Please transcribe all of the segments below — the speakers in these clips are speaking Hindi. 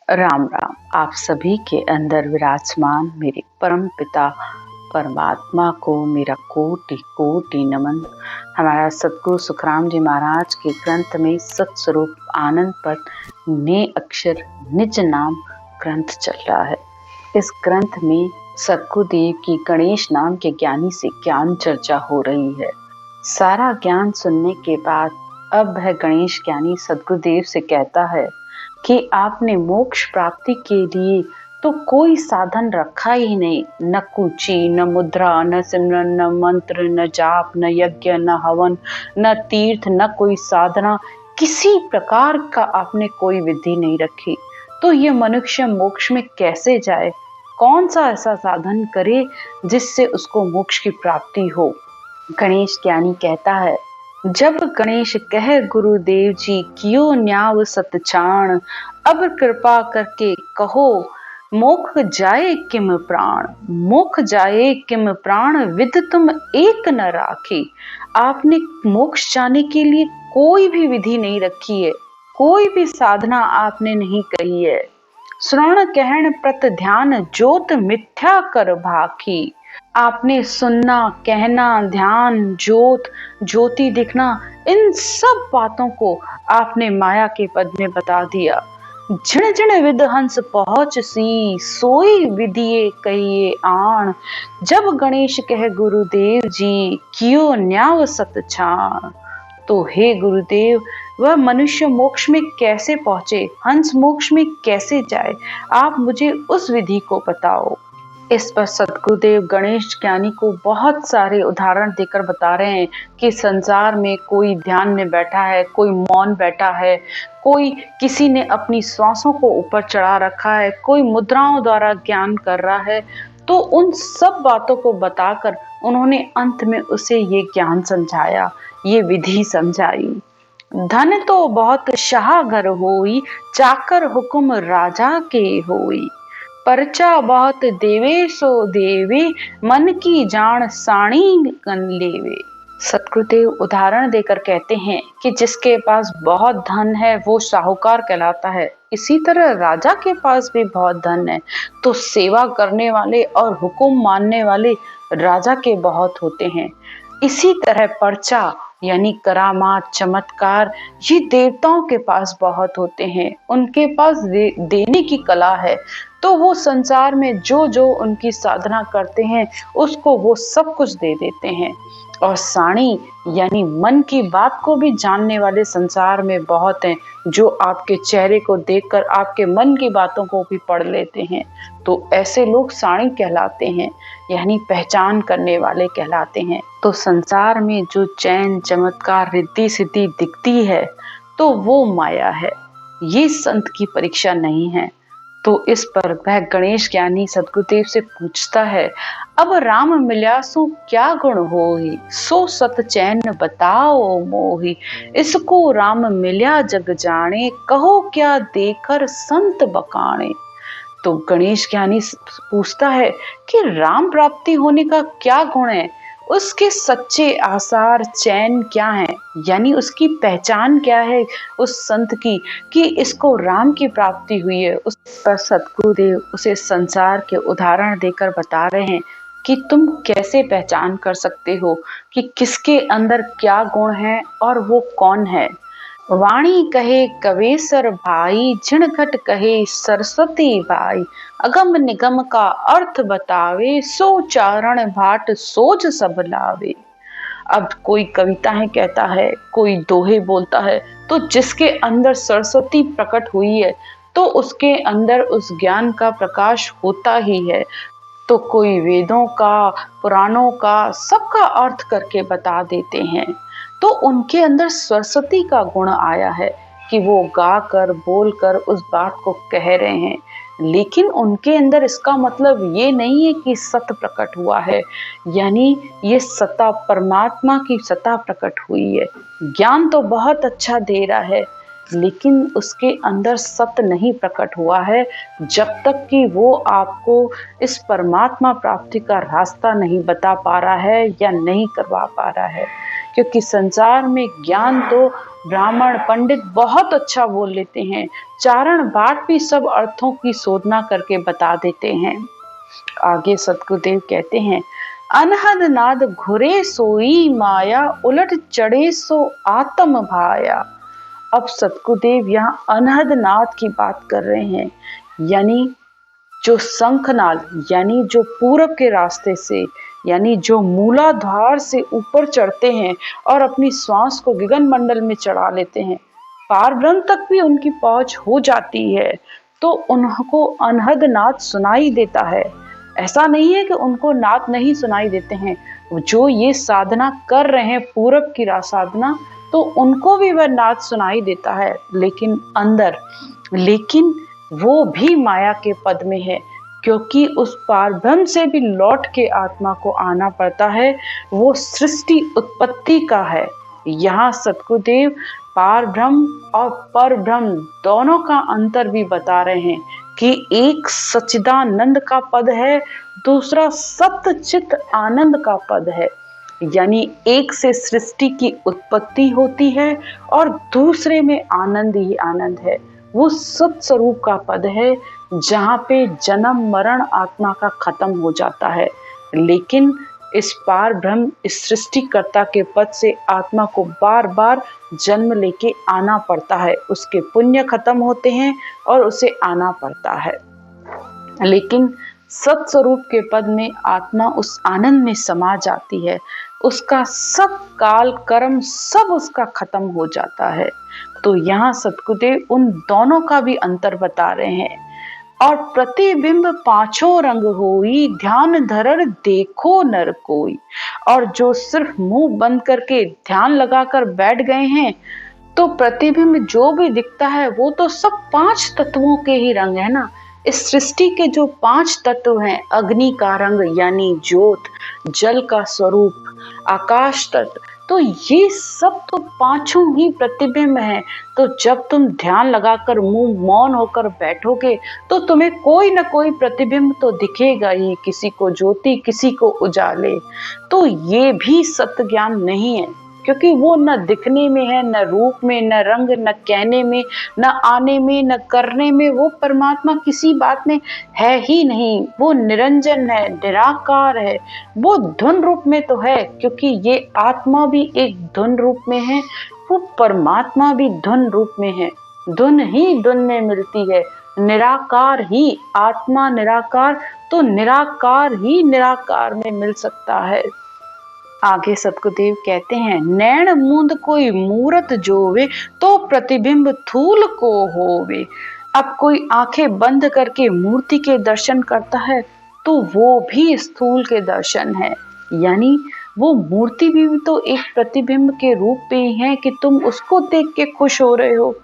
राम राम। आप सभी के अंदर विराजमान मेरे परम पिता परमात्मा को मेरा कोटि कोटि नमन। हमारा सतगुरु सुखराम जी महाराज के ग्रंथ में सत्स्वरूप आनंद पद ने अक्षर निज नाम ग्रंथ चल रहा है। इस ग्रंथ में सतगुरुदेव की गणेश नाम के ज्ञानी से ज्ञान चर्चा हो रही है। सारा ज्ञान सुनने के बाद अब वह गणेश ज्ञानी सतगुरुदेव से कहता है कि आपने मोक्ष प्राप्ति के लिए तो कोई साधन रखा ही नहीं, न कुची, न मुद्रा, न सिमरन, न मंत्र, न जाप, न यज्ञ, न हवन, न तीर्थ, न कोई साधना, किसी प्रकार का आपने कोई विधि नहीं रखी। तो ये मनुष्य मोक्ष में कैसे जाए? कौन सा ऐसा साधन करे जिससे उसको मोक्ष की प्राप्ति हो? गणेश ज्ञानी कहता है, जब गणेश कह गुरुदेव जी कियो न्याव सतचाण, अब कृपा करके कहो मोख जाए किम प्राण, मोख जाए किम प्राण विद तुम एक न राखी। आपने मोक्ष जाने के लिए कोई भी विधि नहीं रखी है, कोई भी साधना आपने नहीं कही है। श्रवण कहन प्रत ध्यान ज्योत मिथ्या कर भाखी। आपने सुनना, कहना, ध्यान, ज्योत, ज्योति दिखना, इन सब बातों को आपने माया के पद में बता दिया। जिण जिण विद हंस पहुंच सी, सोई विधिये कहिए आण। जब गणेश कह गुरुदेव जी कियो न्याव सतछाण, तो हे गुरुदेव, वह मनुष्य मोक्ष में कैसे पहुंचे, हंस मोक्ष में कैसे जाए, आप मुझे उस विधि को बताओ। इस पर सतगुरुदेव गणेश ज्ञानी को बहुत सारे उदाहरण देकर बता रहे हैं कि संसार में कोई ध्यान में बैठा है, कोई मौन बैठा है, कोई किसी ने अपनी श्वासों को ऊपर चढ़ा रखा है, कोई मुद्राओं द्वारा ज्ञान कर रहा है। तो उन सब बातों को बताकर उन्होंने अंत में उसे ये ज्ञान समझाया, ये विधि समझाई। धन तो बहुत शाह घर होई, चाकर हुक्म राजा के होई। परचा बहुत देवे सो देवे, मन की जान साणी कन लेवे। सतगुरुदेव उदाहरण देकर कहते हैं कि जिसके पास बहुत धन है वो साहूकार कहलाता है। इसी तरह राजा के पास भी बहुत धन है तो सेवा करने वाले और हुक्म मानने वाले राजा के बहुत होते हैं। इसी तरह पर्चा यानी करामात, चमत्कार, ये देवताओं के पास बहुत होते हैं। उनके पास देने की कला है, तो वो संसार में जो जो उनकी साधना करते हैं उसको वो सब कुछ दे देते हैं। और साणी यानी मन की बात को भी जानने वाले संसार में बहुत हैं, जो आपके चेहरे को देखकर आपके मन की बातों को भी पढ़ लेते हैं। तो ऐसे लोग साणी कहलाते हैं, यानी पहचान करने वाले कहलाते हैं। तो संसार में जो चैन, चमत्कार, रिद्धि सिद्धि दिखती है तो वो माया है, ये संत की परीक्षा नहीं है। तो इस पर वह गणेश ज्ञानी सतगुरुदेव से पूछता है, अब राम मिल्या सो क्या गुण होई, सो सत चैन बताओ मोही। इसको राम मिल्या जग जाने, कहो क्या देकर संत बकाने। तो गणेश ज्ञानी पूछता है कि राम प्राप्ति होने का क्या गुण है, उसके सच्चे आसार चैन क्या है, यानी उसकी पहचान क्या है उस संत की कि इसको राम की प्राप्ति हुई है। उस पर सतगुरुदेव उसे संसार के उदाहरण देकर बता रहे हैं कि तुम कैसे पहचान कर सकते हो कि किसके अंदर क्या गुण है और वो कौन है। वाणी कहे कवेसर भाई, झिण घट कहे सरस्वती बाई। अगम निगम का अर्थ बतावे, सो चारण भाट सोच सब लावे। अब कोई कविताएं कहता है, कोई दोहे बोलता है, तो जिसके अंदर सरस्वती प्रकट हुई है तो उसके अंदर उस ज्ञान का प्रकाश होता ही है। तो कोई वेदों का, पुराणों का, सबका अर्थ करके बता देते हैं। तो उनके अंदर सरस्वती का गुण आया है कि वो गा कर, बोल कर उस बात को कह रहे हैं। लेकिन उनके अंदर इसका मतलब ये नहीं है कि सत्य प्रकट हुआ है, यानी ये सत्ता परमात्मा की सत्ता प्रकट हुई है। ज्ञान तो बहुत अच्छा दे रहा है, लेकिन उसके अंदर सत्य नहीं प्रकट हुआ है जब तक कि वो आपको इस परमात्मा प्राप्ति का रास्ता नहीं बता पा रहा है या नहीं करवा पा रहा है। क्योंकि संसार में ज्ञान तो ब्राह्मण पंडित बहुत अच्छा बोल लेते हैं, चारण बाट भी सब अर्थों की शोधना करके बता देते हैं। आगे सतगुरुदेव कहते हैं, अनहद नाद घुरे सोई माया, उलट चढ़े सो आत्म भाया। अब सतगुरुदेव यहाँ अनहद नाद की बात कर रहे हैं, यानी जो शंखनाद, यानी जो पूरब के रास्ते से, यानी जो मूलाधार से ऊपर चढ़ते हैं और अपनी श्वास को गगन मंडल में चढ़ा लेते हैं, पार ब्रह्म तक भी उनकी पहुंच हो जाती है, तो उनको अनहद नाद सुनाई देता है। ऐसा नहीं है कि उनको नाद नहीं सुनाई देते हैं। जो ये साधना कर रहे हैं पूरब की साधना, तो उनको भी वह नाद सुनाई देता है, लेकिन अंदर, लेकिन वो भी माया के पद में है, क्योंकि उस पार ब्रह्म से भी लौट के आत्मा को आना पड़ता है। वो सृष्टि उत्पत्ति का है। यहाँ सतगुरुदेव पार ब्रह्म और पर ब्रह्म दोनों का अंतर भी बता रहे हैं कि एक सच्चिदानंद का पद है, दूसरा सत्य चित आनंद का पद है। यानी एक से सृष्टि की उत्पत्ति होती है और दूसरे में आनंद ही आनंद है। वो सत स्वरूप का पद है, जहाँ पे जन्म मरण आत्मा का खत्म हो जाता है। लेकिन इस पार ब्रह्म, इस सृष्टिकर्ता के पद से आत्मा को बार बार जन्म लेके आना पड़ता है। उसके पुण्य खत्म होते हैं और उसे आना पड़ता है। लेकिन सत्स्वरूप के पद में आत्मा उस आनंद में समा जाती है। उसका सब काल कर्म सब उसका खत्म हो जाता है। तो यहाँ सतगुरुदेव उन दोनों का भी अंतर बता रहे हैं। और प्रतिबिंब पांचों रंग होई, ध्यान धरर देखो नर कोई। और जो सिर्फ मुंह बंद करके ध्यान लगाकर बैठ गए हैं, तो प्रतिबिंब जो भी दिखता है वो तो सब 5 तत्वों के ही रंग है ना। इस सृष्टि के जो 5 तत्व हैं, अग्नि का रंग यानी ज्योत, जल का स्वरूप आकाश तत्व, तो ये सब तो 5 ही प्रतिबिंब हैं। तो जब तुम ध्यान लगाकर मुंह मौन होकर बैठोगे, तो तुम्हें कोई ना कोई प्रतिबिंब तो दिखेगा ही, किसी को ज्योति, किसी को उजाले। तो ये भी सत्य ज्ञान नहीं है, क्योंकि वो न दिखने में है, न रूप में, न रंग, न कहने में, न आने में, न करने में। वो परमात्मा किसी बात में है ही नहीं। वो निरंजन है, निराकार है। वो धुन रूप में तो है, क्योंकि ये आत्मा भी एक धुन रूप में है, वो परमात्मा भी धुन रूप में है। धुन ही धुन में मिलती है, निराकार ही आत्मा निराकार, तो निराकार ही निराकार में मिल सकता है। आगे सतगुरुदेव कहते हैं, नैण मूंद कोई मूरत जोवे, तो प्रतिबिंब थूल को होवे। अब कोई आंखें बंद करके मूर्ति के दर्शन करता है, तो वो भी स्थूल के दर्शन है। यानी वो मूर्ति भी तो एक प्रतिबिंब के रूप में ही है कि तुम उसको देख के खुश हो रहे हो।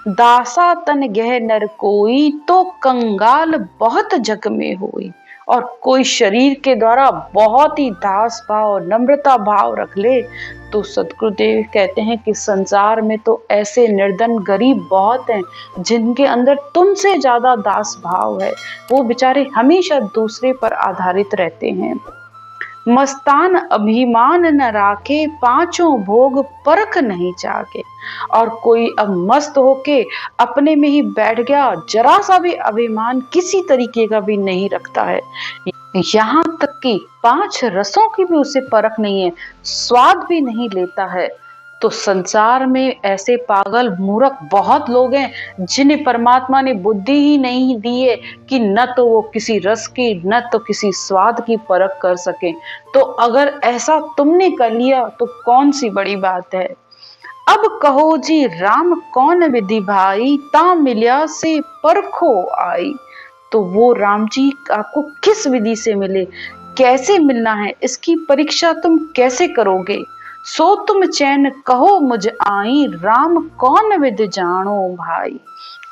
दासा तन गह नर कोई, तो कंगाल बहुत जग में होई। और कोई शरीर के द्वारा बहुत ही दास भाव, नम्रता भाव रख ले, तो सतगुरुदेव कहते हैं कि संसार में तो ऐसे निर्धन गरीब बहुत हैं, जिनके अंदर तुमसे ज्यादा दास भाव है। वो बेचारे हमेशा दूसरे पर आधारित रहते हैं। मस्तान अभिमान न राखे, 5 भोग परख नहीं चाके। और कोई अब मस्त होके अपने में ही बैठ गया, जरा सा भी अभिमान किसी तरीके का भी नहीं रखता है। यहाँ तक कि 5 रसों की भी उसे परख नहीं है, स्वाद भी नहीं लेता है। तो संसार में ऐसे पागल मूर्ख बहुत लोग हैं, जिन्हें परमात्मा ने बुद्धि ही नहीं दी है कि न तो वो किसी रस की, न तो किसी स्वाद की परख कर सके। तो अगर ऐसा तुमने कर लिया तो कौन सी बड़ी बात है। अब कहो जी राम कौन विधि भाई, ता मिलिया से परखो आई। तो वो राम जी आपको किस विधि से मिले, कैसे मिलना है, इसकी परीक्षा तुम कैसे करोगे। सो तुम चैन कहो मुझ आई, राम कौन विध जानो भाई।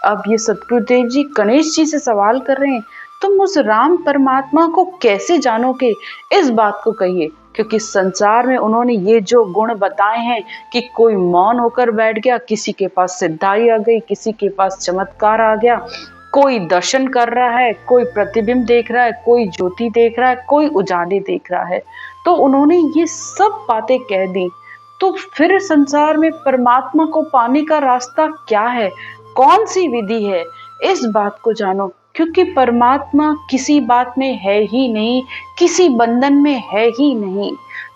अब ये सतगुरुदेव जी गणेश जी से सवाल कर रहे हैं, तुम उस राम परमात्मा को कैसे जानोगे, इस बात को कहिए। क्योंकि संसार में उन्होंने ये जो गुण बताए हैं कि कोई मौन होकर बैठ गया, किसी के पास सिद्धाई आ गई, किसी के पास चमत्कार आ गया, कोई दर्शन कर रहा है, कोई प्रतिबिंब देख रहा है, कोई ज्योति देख रहा है, कोई उजाले देख रहा है। तो उन्होंने ये सब बातें कह दी। तो फिर संसार में परमात्मा को पाने का रास्ता क्या है, कौन सी विधि है, इस बात को जानो। क्योंकि परमात्मा किसी बात में है ही नहीं, किसी बंधन में है ही नहीं।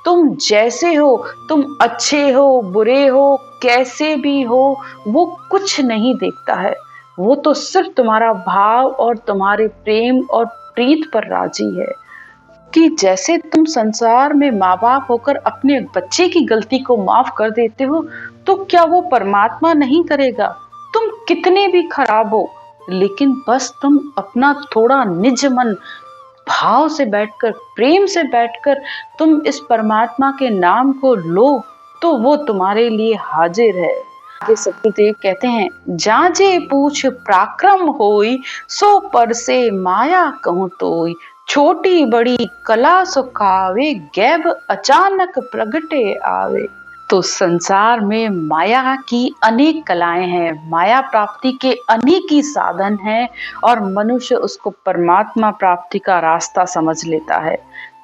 तुम जैसे हो, तुम अच्छे हो, बुरे हो, कैसे भी हो, वो कुछ नहीं देखता है। वो तो सिर्फ तुम्हारा भाव और तुम्हारे प्रेम और प्रीत पर राजी है। कि जैसे तुम संसार में माँ बाप होकर अपने बच्चे की गलती को माफ कर देते हो, तो क्या वो परमात्मा नहीं करेगा। तुम कितने भी खराब हो, लेकिन बस तुम अपना थोड़ा निज मन भाव से बैठकर, प्रेम से बैठकर तुम इस परमात्मा के नाम को लो, तो वो तुम्हारे लिए हाजिर है। आगे सतगुरुदेव कहते हैं, जाजे पूछ पराक्रम होई, सो पर से माया कहूँ तोई। छोटी बड़ी कला सुखावे, गैब अचानक प्रगटे आवे। तो संसार में माया की अनेक कलाएं हैं, माया प्राप्ति के अनेक ही साधन हैं, और मनुष्य उसको परमात्मा प्राप्ति का रास्ता समझ लेता है।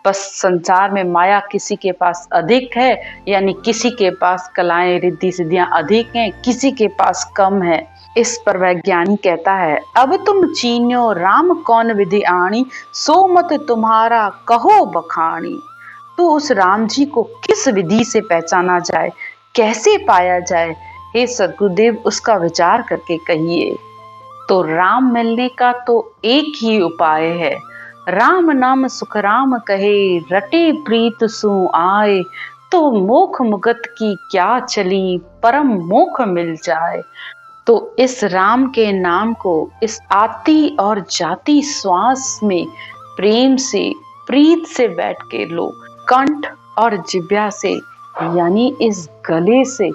बस संसार में माया किसी के पास अधिक है, यानी किसी के पास कलाएं रिद्धि सिद्धियां अधिक हैं, किसी के पास कम है। इस पर वैज्ञानिक कहता है, अब तुम चीन्यो राम कौन विधि आणी, सो मत तुम्हारा कहो बखानी। तो उस राम जी को किस विधि से पहचाना जाए, कैसे पाया जाए, हे सद्गुरुदेव उसका विचार करके कहिए। तो राम मिलने का तो एक ही उपाय है, राम नाम सुख राम कहे, रटे प्रीत सु आए। तो मोख मुगत की क्या चली, परम मोख मिल जाए। तो इस राम के नाम को इस आती और जाती श्वास में प्रेम से, प्रीत से बैठ के लोग कंठ और जिह्वा से, यानी इस गले से,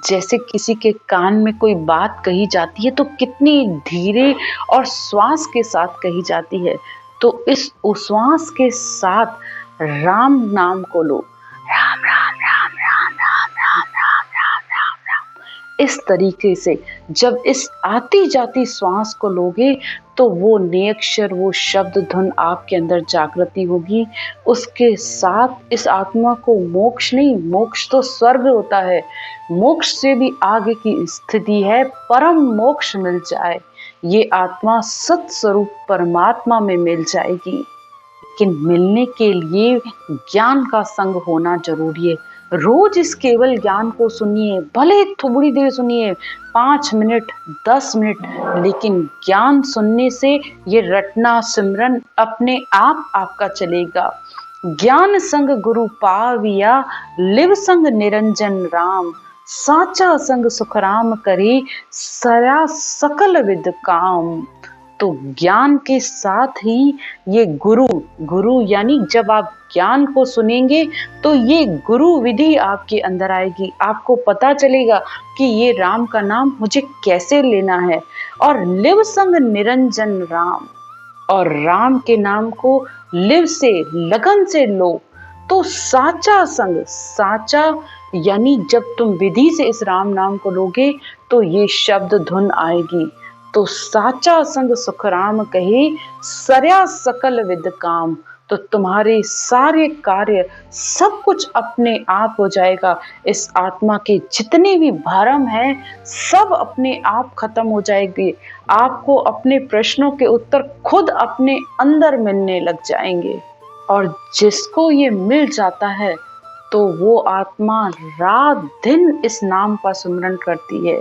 जैसे किसी के कान में कोई बात कही जाती है तो कितनी धीरे और श्वास के साथ कही जाती है, तो इस उश्वास के साथ राम नाम को लो। राम राम राम राम राम राम राम राम राम राम। इस तरीके से जब इस आती जाती श्वास को लोगे, तो वो नेक्षर, वो शब्द धुन आपके अंदर जागृति होगी। उसके साथ इस आत्मा को मोक्ष नहीं, मोक्ष तो स्वर्ग होता है, मोक्ष से भी आगे की स्थिति है, परम मोक्ष मिल जाए। ये आत्मा सत स्वरूप परमात्मा में मिल जाएगी। लेकिन मिलने के लिए ज्ञान का संग होना जरूरी है। रोज इस केवल ज्ञान को सुनिए, भले थोड़ी देर सुनिए, 5 मिनट 10 मिनट, लेकिन ज्ञान सुनने से ये रटना सिमरन अपने आप आपका चलेगा। ज्ञान संग गुरु पाविया, लिव संग निरंजन राम। साचा संग सुख राम करे, सरा सकल विद काम। तो ज्ञान के साथ ही ये गुरु यानी जब आप ज्ञान को सुनेंगे तो ये गुरु विधि आपके अंदर आएगी। आपको पता चलेगा कि ये राम का नाम मुझे कैसे लेना है। और लिव संग निरंजन राम, और राम के नाम को लिव से, लगन से लो। तो साचा संग, साचा यानी जब तुम विधि से इस राम नाम को लोगे तो ये शब्द धुन आएगी। तो साचा संग सुख राम कहे, सरया सकल विद काम। तो तुम्हारे सारे कार्य, सब कुछ अपने आप हो जाएगा। इस आत्मा के जितने भी भरम हैं, सब अपने आप खत्म हो जाएंगे। आपको अपने प्रश्नों के उत्तर खुद अपने अंदर मिलने लग जाएंगे। और जिसको ये मिल जाता है, तो वो आत्मा रात दिन इस नाम का सुमिरन करती है।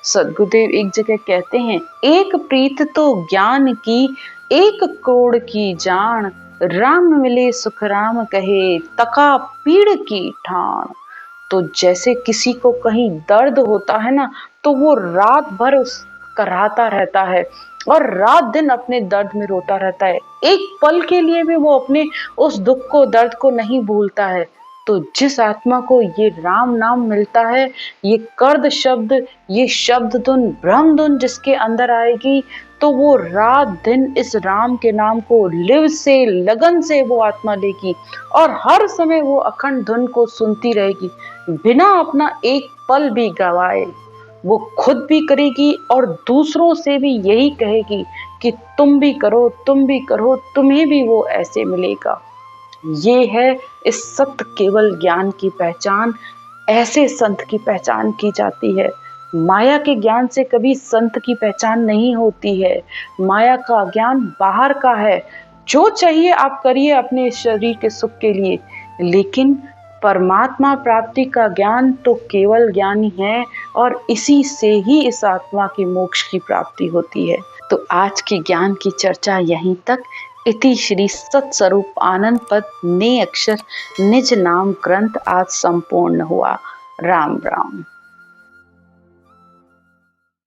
सद्गुरुदेव एक जगह कहते हैं, एक प्रीत तो ज्ञान की, 1 करोड़ की जान। राम मिले सुख राम कहे, तका पीड़ की ठान। तो जैसे किसी को कहीं दर्द होता है ना, तो वो रात भर उस कराहता रहता है और रात दिन अपने दर्द में रोता रहता है। एक पल के लिए भी वो अपने उस दुख को, दर्द को नहीं भूलता है। तो जिस आत्मा को ये राम नाम मिलता है, ये कर्द शब्द, ये शब्द धुन, ब्रह्म धुन जिसके अंदर आएगी, तो वो रात दिन इस राम के नाम को लिव से, लगन से वो आत्मा लेगी और हर समय वो अखंड धुन को सुनती रहेगी, बिना अपना एक पल भी गवाए। वो खुद भी करेगी और दूसरों से भी यही कहेगी कि तुम भी करो, तुम भी करो, तुम्हें भी वो ऐसे मिलेगा। ये है इस सत्य केवल ज्ञान की पहचान। ऐसे संत की पहचान की जाती है। माया के ज्ञान से कभी संत की पहचान नहीं होती है। माया का ज्ञान बाहर का है, जो चाहिए आप करिए अपने शरीर के सुख के लिए, लेकिन परमात्मा प्राप्ति का ज्ञान तो केवल ज्ञान ही है और इसी से ही इस आत्मा की मोक्ष की प्राप्ति होती है। तो आज की ज्ञान की चर्चा यहीं तक। इति श्री सत्स्वरूप आनंद पद ने अक्षर निज नाम ग्रंथ आज संपूर्ण हुआ। राम राम।